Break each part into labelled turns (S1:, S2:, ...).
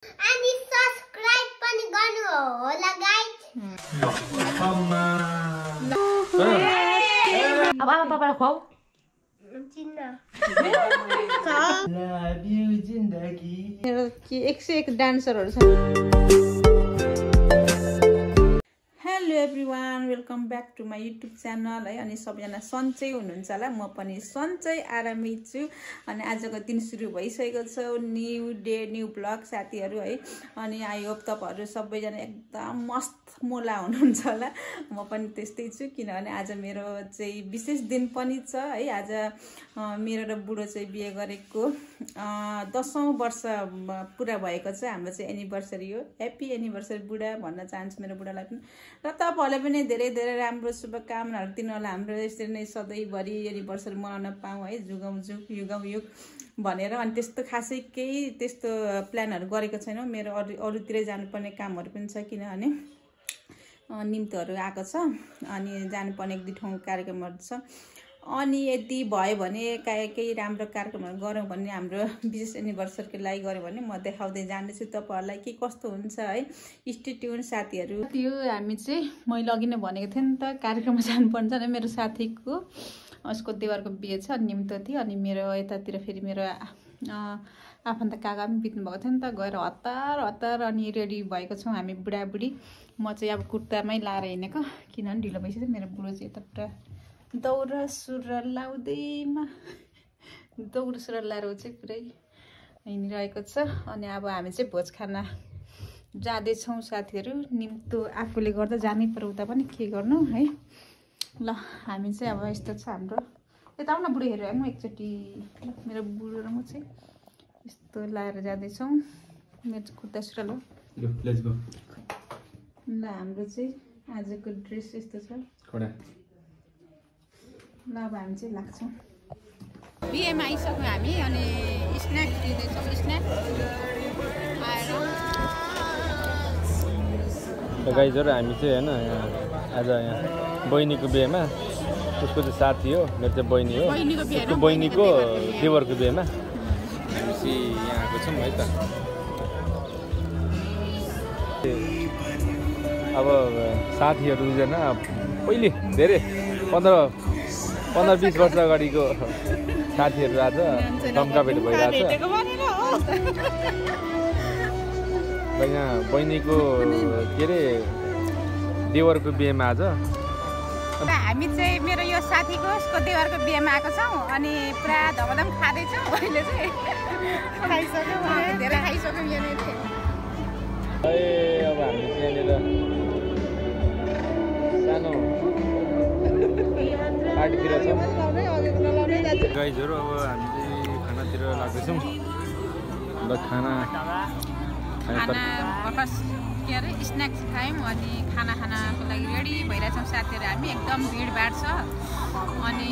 S1: अनि सब्स्क्राइब पनि गर्नु होला गाइस।
S2: अब आमा पापालाई खुवाऊ। मेरो के 101 डान्सरहरु छन्। Hello everyone, welcome back to my YouTube channel है। अनि सबैजना सन्चै हुनुहुन्छ होला, म पनि सन्चै आरामै छु। अनि आजको दिन सुरु भइसकेको छ, न्यू डे न्यू ब्लग साथीहरू है। अनि आई होप तपाईँहरू सबैजना एकदम मस्त मोला हुनुहुन्छ होला, म पनि त्यस्तै छु। किनभने आज मेरो चाहिँ विशेष दिन पनि छ है। आज मेरो र बुढो चाहिँ बिहे गरेको 10औं वर्ष पुरा भएको छ। हाम्रो चाहिँ एनिभर्सरी हो। ह्याप्पी एनिभर्सरी बुढा भन्न चाहन्छु मेरो बुढालाई पनि। र तपाईँहरूलाई पनि धेरै धेरै राम्रो शुभकामनाहरू दिनु होला। हाम्रो यसरी नै सधैँभरि एनिभर्सरी मनाउन पाऊँ है, जुगौँ जुग युगौँ युग भनेर। अनि त्यस्तो खासै केही त्यस्तो प्लानहरू गरेको छैनौँ। मेरो अरूतिरै जानुपर्ने कामहरू पनि छ, किनभने निम्तहरू आएको छ अनि जानुपर्ने 1-2 ठाउँ कार्यक्रमहरू छ। अनि यदि भयो भने केही राम्रो कार्यक्रमहरू गरौँ भने हाम्रो विशेष एनिभर्सरीको लागि गऱ्यो भने म देखाउँदै जानेछु तपाईँहरूलाई के कस्तो हुन्छ है। स्टे ट्युन साथीहरू। त्यो हामी चाहिँ मैले अघि नै भनेको थिएँ नि त, कार्यक्रममा जानुपर्छ नि। मेरो साथीको उसको देवरको बिहे छ, निम्तो थियो। अनि मेरो यतातिर फेरि मेरो आफन्त काका पनि बित्नु भएको थियो नि त, गएर हतार अनि रेडी भएको छौँ हामी बुढाबुढी। म चाहिँ अब कुर्तामै लाएर हिँडेको, किनभने ढिलो भइसक्यो। मेरो बुढो चाहिँ यता पुरा दौरा सुरुवाल लाउँदैमा दौरा सुरुवाल लाएर चाहिँ पुरै हिँडिरहेको छ। अनि अब हामी चाहिँ भोज खाना जाँदैछौँ साथीहरू। निम्तो आफूले गर्दा जानै पर्यो उता पनि, के गर्नु है। ल हामी चाहिँ अब यस्तो छ हाम्रो। यता आउन बुढो हेरेर म एकचोटि। मेरो बुढो र म चाहिँ यस्तो लाएर जाँदैछौँ। मेरो चाहिँ कुर्ता सुरुवाल हो। ल हाम्रो चाहिँ आजको ड्रेस यस्तो छ। ल अब हामी चाहिँ लाग्छौँ। बिहेमा आइसक्यौँ हामी। अनि स्न्याक्स लिँदैछौँ। स्न्याक्स आएर
S3: गाइजहरू हामी चाहिँ होइन आज यहाँ बहिनीको बिहेमा, उसको चाहिँ साथी हो, मेरो चाहिँ बहिनी हो, उसको बहिनीको देवरको बिहेमा हामी चाहिँ यहाँ आएको छौँ है त। अब साथीहरू दुईजना पहिले धेरै 15-20 वर्ष अगाडिको साथीहरू आज दम्का भेट भइरहेछ। र यहाँ बहिनीको के अरे देवरको बिहेमा आज
S2: हामी चाहिँ मेरो यो साथीको उसको देवरको बिहेमा आएको छौँ। अनि पुरा धमधम खाँदैछौँ अहिले चाहिँ। खाइसक्यौँ, धेरै खाइसक्यौँ यहाँनिर।
S3: अब हामी चाहिँ यहाँनिर सानो पार्टीतिर छौँ गाइजहरू। अब हामी चाहिँ खानातिर लाग्दैछौँ। ल खाना
S2: भर्खर के अरे स्न्याक्स खायौँ। अनि खानाको लागि रेडी भइरहेछौँ साथीहरू हामी। एकदम भिडभाड छ। अनि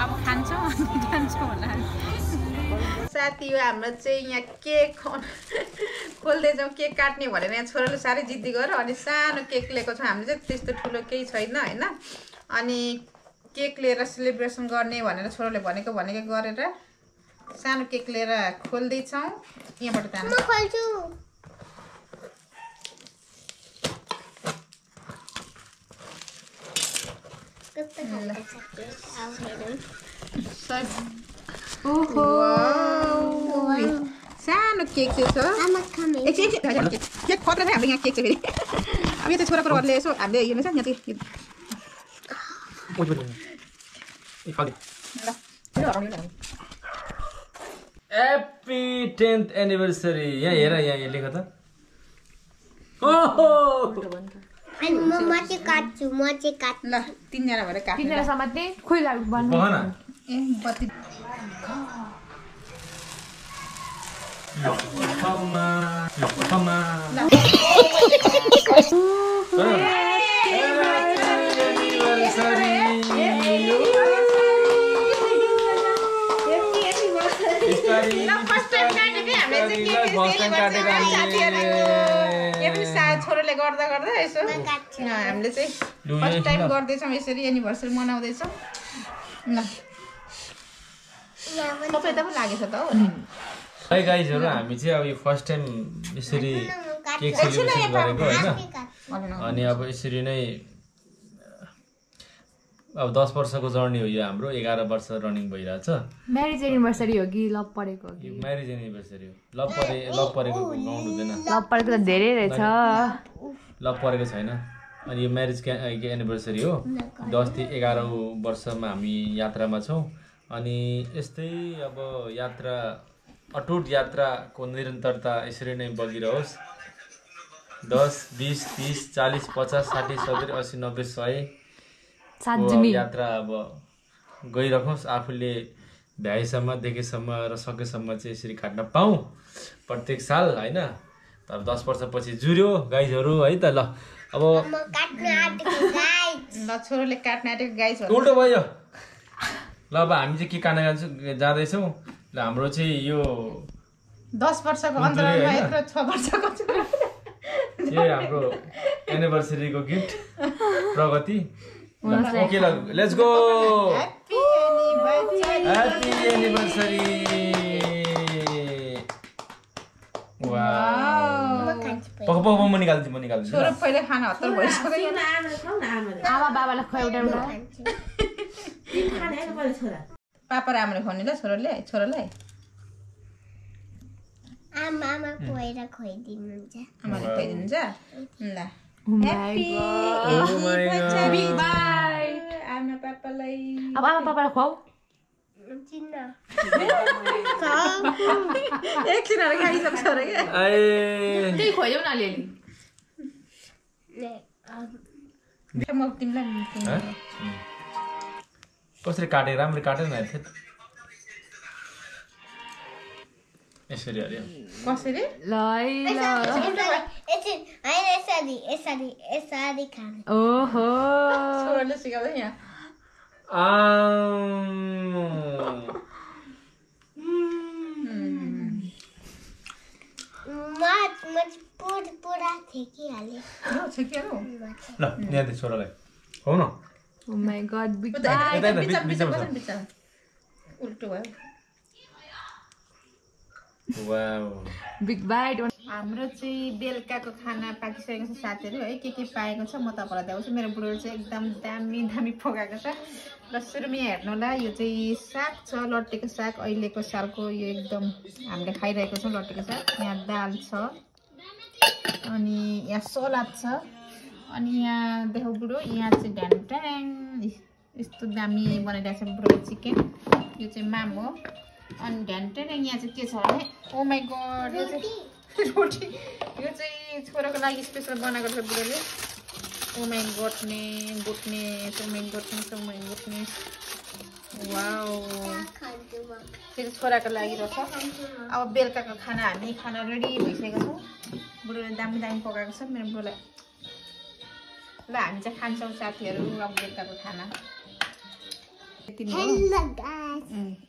S2: अब खान्छौँ अनि जान्छौँ होला साथी हो हाम्रो चाहिँ। यहाँ केक खोल्दैछौँ, केक काट्ने भनेर यहाँ छोराले साह्रै जिद्दी गर्यो। अनि सानो केक लिएको छौँ हामीले चाहिँ, त्यस्तो ठुलो केही छैन होइन। अनि केक लिएर सेलिब्रेसन गर्ने भनेर छोराले भनेको गरेर सानो केक लिएर खोल्दैछौँ। यहाँबाट त म खोल्छु। ओहो सानो केक चाहिँ छ। केक खतरा छ हाम्रो यहाँ केक चाहिँ फेरि। अब यो चाहिँ छोराको घरले यसो हामीले हेर्नु छ यहाँ चाहिँ।
S3: Happy 10th anniversary. यहाँ हेर, यहाँ लेख त। ओहो
S1: अनि म चाहिँ काट्छु। ल
S2: 3 जना भएर काट्नु।
S4: 3 जना समात्ने खोइ लाग्नु भन्नु।
S2: ए बत्ती छोरोले गर्दा यसो हामीले चाहिँ फर्स्ट टाइम गर्दैछौँ यसरी एनिभर्सरी मनाउँदैछौँ। ल तपाईँ त पो लागेछ त हो।
S3: है गाइजहरु हामी चाहिँ अब यो फर्स्ट टाइम यसरी केक सेलिब्रेसन गरेको हैन अनि अब यसरी नै अब 10 वर्षको जर्नी हो यो हाम्रो 11 वर्ष रनिङ भइरहेछ
S4: म्यारेज एनिभर्सरी हो कि लभ परेको हो कि
S3: म्यारेज एनिभर्सरी हो लभ परेको काउन्ट हुँदैन
S4: लभ परेको त धेरै रहेछ
S3: लभ परेको छैन अनि यो म्यारेज एनिभर्सरी हो 10-11 वर्षमा हामी यात्रामा छौं अनि यस्तै अब यात्रा अटुट यात्राको निरन्तरता यसरी नै बगिरहोस् 10 20 30 40 50 60 70 80 90 100 यात्रा अब गइरहोस् आफूले भ्याएसम्म देखेसम्म र सकेसम्म चाहिँ यसरी काट्न पाऊँ प्रत्येक साल हैन तर 10 वर्षपछि जुर्यो गाइजहरु है त ल अब
S2: ल छोरोले काट्न आटेको गाइस
S3: उल्टो भयो ल अब हामी चाहिँ के काट्न जाँदैछौँ ल हाम्रो चाहिँ यो
S2: 10 वर्षको अन्तरालमा यत्रो 6 वर्षको
S3: यो हाम्रो एनिभर्सरीको गिफ्ट प्रगति ओके ल let's go happy anniversary wow पक म निकाल्छु
S2: छोरो पहिले खाना हत्तर भइसक्यो
S4: आमा बाबालाई खुवाइ एउटा
S2: पापा र आमाले खुवाउने ल छोरालाई
S1: आमा खुवाएर खुवाइदिनुहुन्छ
S2: आमाले खुवाइदिनुहुन्छ ल
S4: बिग बाइट
S2: आमा पापालाई
S4: अब आमा पापालाई खुवाउ
S1: चिन्न
S2: एकछिन खाइसक्छ अरे के
S4: त्यही खुवाइदेऊ न अलिअलि
S2: म तिमीलाई
S3: कसरी काटे राम्ररी काटेन यसरी अरे
S2: कसरी
S4: ल
S1: यसरी खाने
S4: ओहो
S2: छोराले सिकाउँदै यहाँ
S1: पुरा ठेकिहालेँ
S3: ल यहाँ दे छोरालाई हो न
S4: oh my God big bite
S2: उल्टो भयो
S3: वाउ
S4: बिग बाइट
S2: हाम्रो चाहिँ बेलुकाको खाना पाकिसकेको छ साथीहरू है के पाएको छ म तपाईँलाई देखाउँछु मेरो बुढोले चाहिँ एकदम दामी पकाएको छ र सुरुमा हेर्नु होला यो चाहिँ साग छ लट्टेको साग अहिलेको सालको यो एकदम हामीले खाइरहेको छौँ लट्टेको साग यहाँ दाल छ अनि यहाँ सलाद छ अनि यहाँ देखाउ बुढो यहाँ चाहिँ ढ्याङ यस्तो दामी बनाइरहेको छ बुढोले चिकन यो चाहिँ माम हो अनि ढ्याङ यहाँ चाहिँ के छ भने ओ माई गड यो चाहिँ रोटी यो चाहिँ छोराको लागि स्पेसल बनाएको छ बुढोले ओ माई गड्ने वाउ त्यो छोराको लागि रहेछ अब बेलुकाको खाना हामी खाना रेडी भइसकेको छौँ बुढोले दामी पकाएको छ मेरो बुढोलाई ल हामी चाहिँ खान्छौँ साथीहरू अब बेलुकाको खाना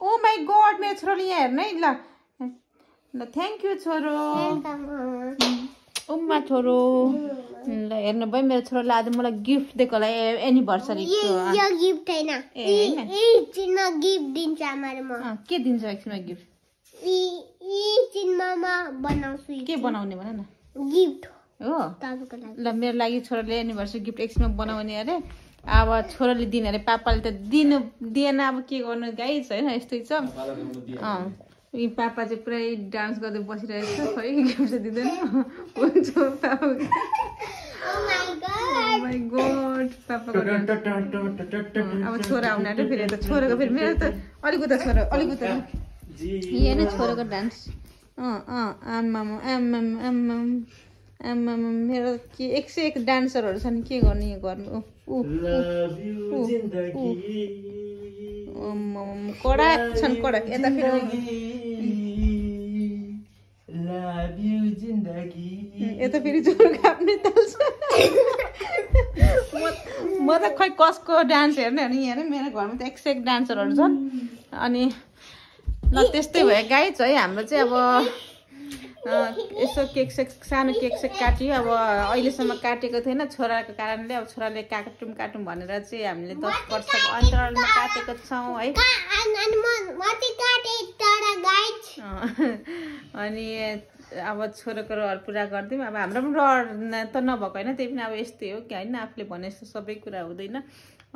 S2: ओ माई गड मेरो छोरोले यहाँ हेर्नु है ल थ्याङ्क यू छोरो उम्मा छोरो ल हेर्नु भयो मेरो छोरोले आज मलाई गिफ्ट दिएको होला एनिभर्सरी
S1: यो गिफ्ट हैन एकछिनमा गिफ्ट दिन्छ आमाले म
S2: के दिन्छ एकछिनमा गिफ्ट
S1: एकछिनमा म बनाउँछु
S2: के बनाउने भन न
S1: गिफ्ट
S2: हो
S1: तपाईको लागि
S2: ल मेरो लागि छोराले एनिभर्सरी गिफ्ट एकछिनमा बनाउने अरे अब छोराले दिने अरे पापाले त दिनु दिएन अब के गर्नु गाइस होइन यस्तै छ यी पापा चाहिँ पुरै डान्स गर्दै बसिरहेको छ खै गिफ्ट चाहिँ दिँदैन हुन्छ पापा माई गॉड पापाको अब छोरा आउन आँट्यो फेरि त छोराको फेरि मेरो त अलिकति छोरा अलिकति यहाँ नै छोराको डान्स आम्मा मेरो के 101 डान्सरहरू छन् के गर्ने यो गर्नु कडक छन् कडक यता फेरि यता फेरि जोर काप्ने ताल्छ म त खै कसको डान्स हेर्ने हो नि यहाँ मेरो घरमा त 101 डान्सरहरू छन् अनि ल त्यस्तै भयो गाइज है हाम्रो चाहिँ अब यसो केक सानो केक काट्यो अब अहिलेसम्म काटेको थिएन छोराको कारणले अब छोराले काटौँ भनेर चाहिँ हामीले 10 वर्षको अन्तरालमा काटेको छौँ है अनि अब छोरोको रहर पुरा गरिदिउँ। अब हाम्रो पनि रहर त नभएको होइन, त्यही पनि अब यस्तै हो कि होइन, आफूले भने जस्तो सबै कुरा हुँदैन।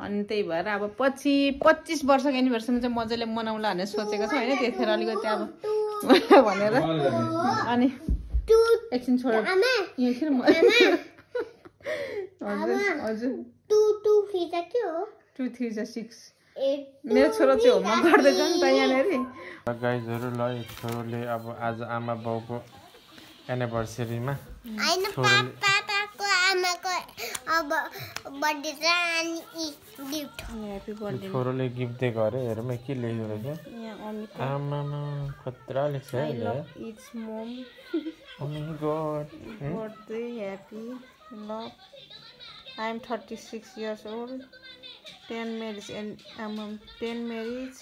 S2: अनि त्यही भएर अब पछि 25 वर्षको एनिभर्सरीमा चाहिँ मजाले मनाउला भनेर सोचेको छ होइन, त्यतिखेर अलिकति अब भनेर। अनि एकछिन छोडेर एकछिन हजुर 2 3 6 मेरो छोरो चाहिँ होमवर्क गर्दैछ नि त यहाँनिर।
S3: गाइजहरू ल छोरोले अब आज आमा बाउको एनिभर्सरीमा
S1: पापाको आमाको अब बर्थडे छ अनि गिफ्ट
S2: ह्यापी बर्थडे
S3: छोरोले गिफ्ट दिएको अरे। हेरौँ के लेखेको रहेछ। आमामा खतरा लेख्छ है।
S2: It's mom
S3: Oh my God.
S2: Birthday happy love I am 36 years old 10 marriage and 10 marriage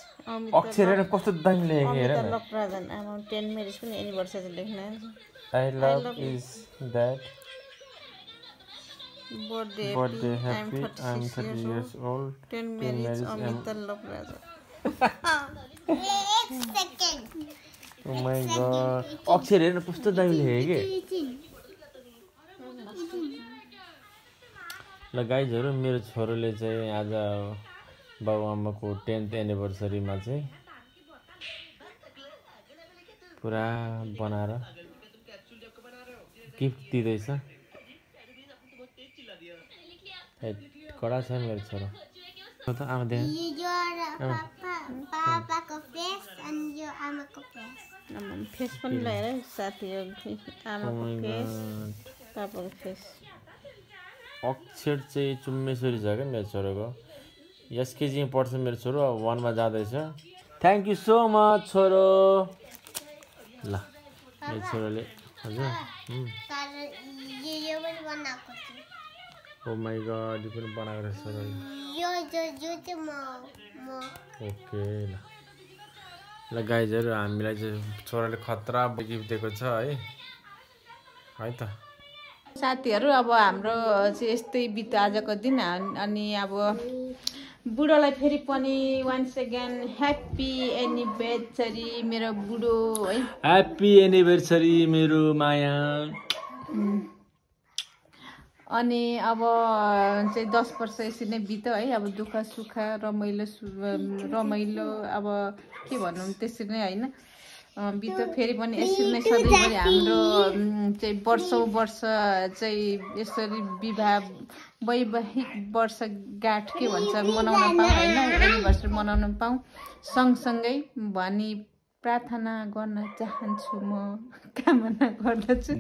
S3: अक्षर हेर कस्तो दामी लेखेको हेर न।
S2: लभ राजन आमा 10 marriage पनि एनिभर्सरी लेख्न
S3: I love is that
S2: birthday happy I am 30 years old 10 marriage Amita love Rajan.
S1: एक सेकेन्ड
S3: Oh my God. अक्षर हेर न कस्तो दामी लेखेको के। ल गाइजहरू मेरो छोरोले चाहिँ आज बाबुआमाको 10th एनिभर्सरीमा चाहिँ पुरा बनाएर गिफ्ट दिँदैछ। कडा छ मेरो छोरो त। आमा देख
S1: पापाको फेस अनि यो आमाको फेस
S2: फेस पनि लगाएर साथीहरू आमाको फेस पापाको फेस।
S3: अक्षर चाहिँ चुम्मेश्वरी छ क्या मेरो छोरोको। एसकेजीमा पढ्छ मेरो छोरो, अब 1 मा जाँदैछ। थ्याङ्क यू सो मच छोरो। ल मेरो छोरोले हजुर
S1: यो पनि बनाएको छु।
S3: ओ माई गॉड यो पनि बनाएको रहेछ छोरोले।
S1: यो चाहिँ म
S3: ओके ल गाइजहरू हामीलाई चाहिँ छोराले खतरा गिफ्ट दिएको छ है त।
S2: साथीहरू अब हाम्रो चाहिँ यस्तै बित्यो आजको दिन। अनि अब बुढोलाई फेरि पनि वान्स अगेन ह्याप्पी एनिभर्सरी मेरो बुढो है।
S3: ह्याप्पी एनिभर्सरी मेरो माया।
S2: अनि अब चाहिँ 10 वर्ष यसरी नै बित्यो है। अब दुःख सुख रमाइलो अब के भनौँ त्यसरी नै होइन बित्यो। फेरि पनि यसरी नै सधैँभरि हाम्रो चाहिँ वर्षौँ वर्ष चाहिँ यसरी विवाह वैवाहिक वर्षगाँठ के भन्छ मनाउन पाऊँ होइन, एनिभर्सरी मनाउन पाऊँ सँगसँगै भनी प्रार्थना गर्न चाहन्छु, म कामना गर्दछु।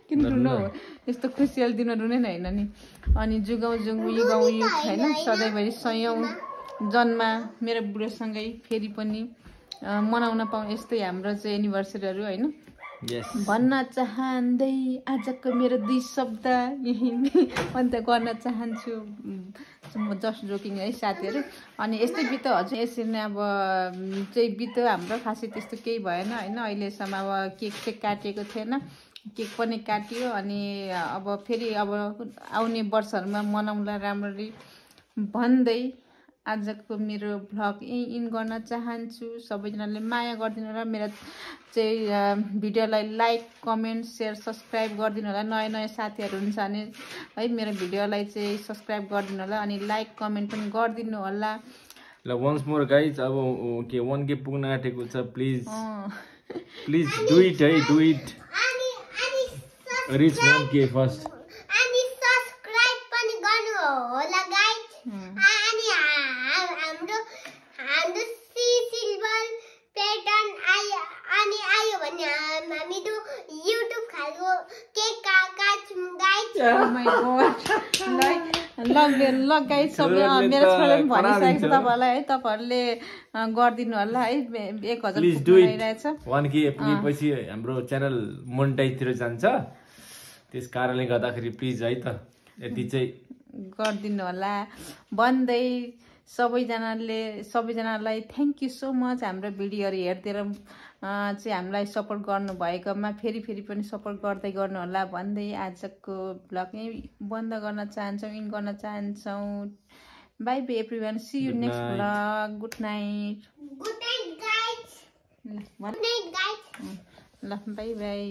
S2: किन रुनु हो, यस्तो खुसियाल दिन रुने होइन नि। अनि जुगाउँ युगाउँ युग होइन, सधैँभरि सयौँ जन्म मेरो बुढोसँगै फेरि पनि मनाउन पाऊँ यस्तै हाम्रो चाहिँ एनिभर्सरीहरू होइन भन्न चाहँदै आजको मेरो 2 शब्द यही अन्त गर्न चाहन्छु। म जस्ट जोकिङ है साथीहरू। अनि यस्तै बित्यो हजुर, यसरी नै अब चाहिँ बित्यो हाम्रो। खासै त्यस्तो केही भएन होइन। अहिलेसम्म अब केक चाहिँ काटिएको थिएन, केक पनि काटियो। अनि अब फेरि अब आउने वर्षहरूमा मनाउँला राम्ररी भन्दै आजको मेरो भ्लग यही इन गर्न चाहन्छु। सबैजनाले माया गरिदिनु होला, मेरो चाहिँ भिडियोलाई लाइक कमेन्ट सेयर सब्सक्राइब गरिदिनु होला। नयाँ नयाँ साथीहरू हुन्छ भने है मेरो भिडियोलाई चाहिँ सब्सक्राइब गरिदिनु होला अनि लाइक कमेन्ट पनि गरिदिनु होला।
S3: ल वन्स मोर गाइज अब के 1K पुग्न आँटेको छ। प्लिज प्लिज डु इट है, do it rich 1K first.
S1: अनि सब्स्क्राइब पनि गर्नु होला गाइस। अनि हाम्रो सिल्भर प्याटर्न आयो भने हामी त युट्युब खालको केक काट्छौँ गाइस। ल गाइस सबै मेरो छोराले पनि भनिसकेको छ तपाईँलाई है, तपाईँहरूले गरिदिनु होला है। 1000 पुगिरहेछ।
S3: 1K पुगेपछि हाम्रो च्यानल मोनेटाइजतिर जान्छ, त्यस कारणले गर्दाखेरि प्लिज है त यति चाहिँ
S2: गरिदिनु होला भन्दै सबैजनालाई थ्याङ्क यू सो मच हाम्रो भिडियोहरू हेरिदिएर चाहिँ हामीलाई सपोर्ट गर्नुभएकोमा फेरि पनि सपोर्ट गर्दै गर्नु होला भन्दै आजको भ्लग यही बन्द गर्न चाहन्छौँ, इन गर्न चाहन्छौँ। Bye bye everyone, see you next vlog. Good night.
S1: ल बाई बाई